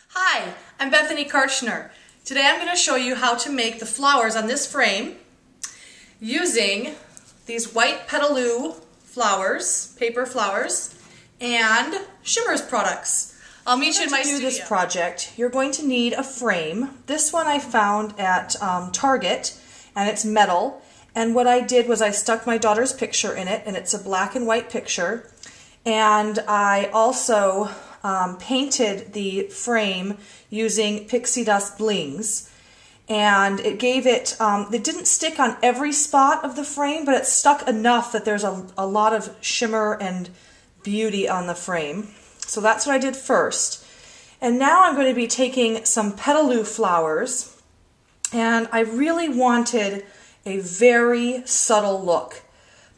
Hi, I'm Bethany Kartchner. Today I'm going to show you how to make the flowers on this frame using these white Petaloo flowers, paper flowers, and Shimmerz products. I'll meet you in my studio. To do this project, you're going to need a frame. This one I found at Target, and it's metal. And what I did was I stuck my daughter's picture in it, and it's a black and white picture. And I also painted the frame using pixie dust blings, and it gave it, it didn't stick on every spot of the frame, but it stuck enough that there's a lot of shimmer and beauty on the frame. So that's what I did first. And now I'm going to be taking some Petaloo flowers, and I really wanted a very subtle look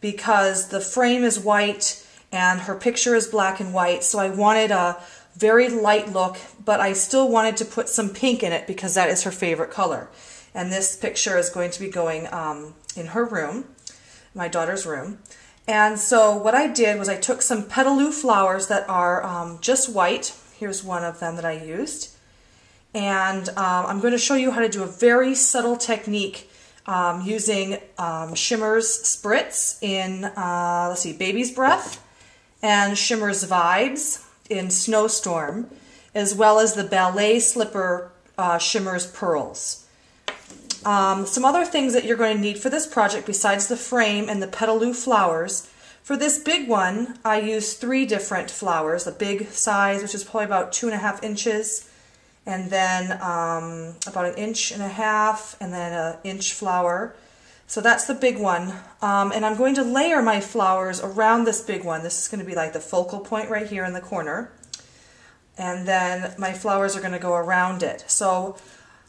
because the frame is white and her picture is black and white, so I wanted a very light look, but I still wanted to put some pink in it because that is her favorite color. And this picture is going to be going in her room, my daughter's room. And so what I did was I took some Petaloo flowers that are just white. Here's one of them that I used. And I'm going to show you how to do a very subtle technique using Shimmerz Spritz in, let's see, Baby's Breath, and Shimmerz Vibes in Snowstorm, as well as the Ballet Slipper Shimmerz Pearls. Some other things that you're going to need for this project besides the frame and the Petaloo flowers. For this big one, I used 3 different flowers, the big size, which is probably about 2.5 inches, and then about 1.5 inches, and then an inch flower. So that's the big one, and I'm going to layer my flowers around this big one. This is going to be like the focal point right here in the corner, and then my flowers are going to go around it. So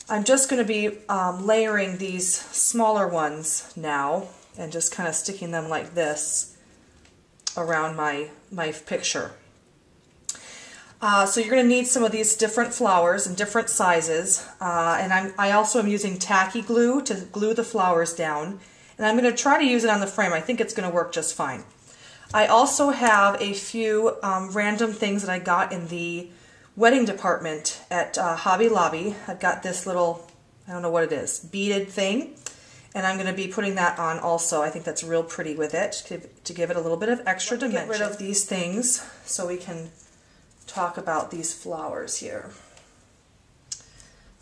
I'm just going to be layering these smaller ones now and just kind of sticking them like this around my picture. So you're going to need some of these different flowers in different sizes, and I also am using tacky glue to glue the flowers down, and I'm going to try to use it on the frame. I think it's going to work just fine. I also have a few random things that I got in the wedding department at Hobby Lobby. I've got this little, I don't know what it is, beaded thing, and I'm going to be putting that on also. I think that's real pretty with it to give it a little bit of extra dimension. Get rid of these things so we can talk about these flowers here.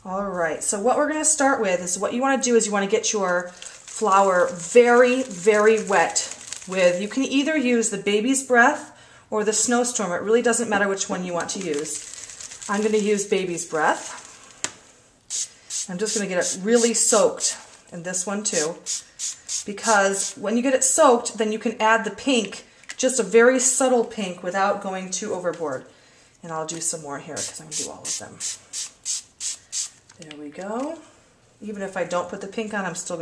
Alright, so what we're going to start with is what you want to do is you want to get your flower very, very wet with, you can either use the Baby's Breath or the Snowstorm. It really doesn't matter which one you want to use. I'm going to use Baby's Breath. I'm just going to get it really soaked in this one too, because when you get it soaked, then you can add the pink, just a very subtle pink without going too overboard. And I'll do some more here because I'm going to do all of them. There we go. Even if I don't put the pink on, I still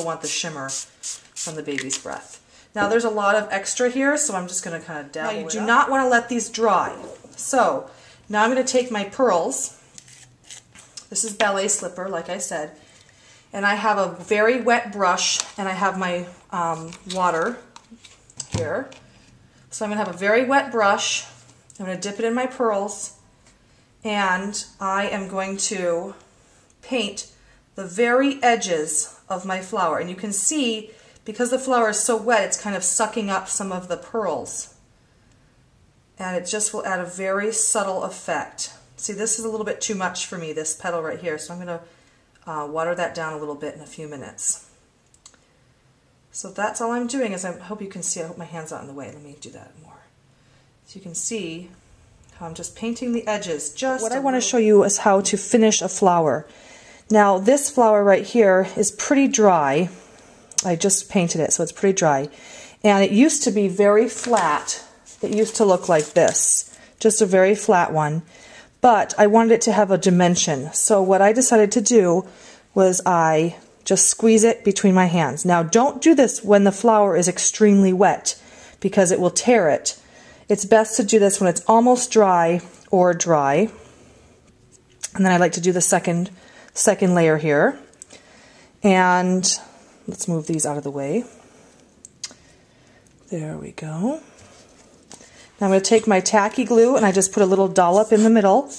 want the shimmer from the Baby's Breath. Now there's a lot of extra here, so I'm just going to kind of dabble it up. Now you do not want to let these dry. So now I'm going to take my pearls. This is Ballet Slipper, like I said. And I have a very wet brush, and I have my water here. So I'm going to have a very wet brush. I'm going to dip it in my pearls, and I am going to paint the very edges of my flower. And you can see, because the flower is so wet, it's kind of sucking up some of the pearls. And it just will add a very subtle effect. See, this is a little bit too much for me, this petal right here, so I'm going to water that down a little bit in a few minutes. So that's all I'm doing. I hope you can see, I hope my hand's not in the way. Let me do that more. So you can see how I'm just painting the edges. What I want to show you is how to finish a flower. Now this flower right here is pretty dry. I just painted it, so it's pretty dry. And it used to be very flat. It used to look like this, just a very flat one. But I wanted it to have a dimension. So what I decided to do was I just squeeze it between my hands. Now don't do this when the flower is extremely wet because it will tear it. It's best to do this when it's almost dry or dry. And then I like to do the second layer here. And let's move these out of the way. There we go. Now I'm going to take my tacky glue and I just put a little dollop in the middle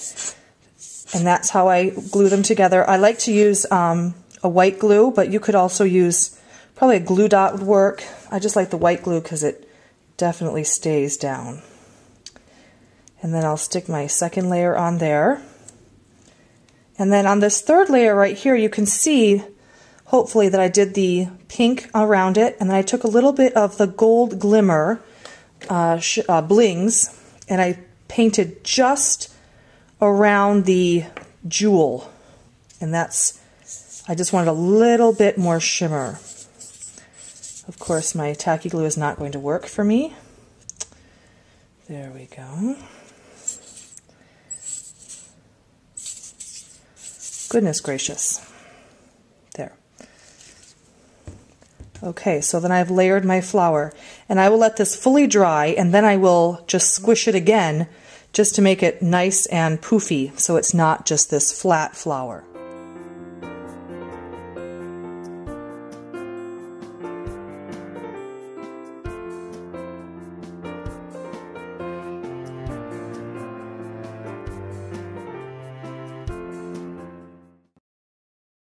And that's how I glue them together. I like to use a white glue, but you could also use, probably a glue dot would work. I just like the white glue because it definitely stays down. And then I'll stick my second layer on there. And then on this third layer right here, you can see, hopefully, that I did the pink around it, and then I took a little bit of the gold glimmer blings, and I painted just around the jewel. And that's, I just wanted a little bit more shimmer. Of course, my tacky glue is not going to work for me. There we go. Goodness gracious. There. Okay, so then I've layered my flower, and I will let this fully dry, and then I will just squish it again just to make it nice and poofy, so it's not just this flat flower.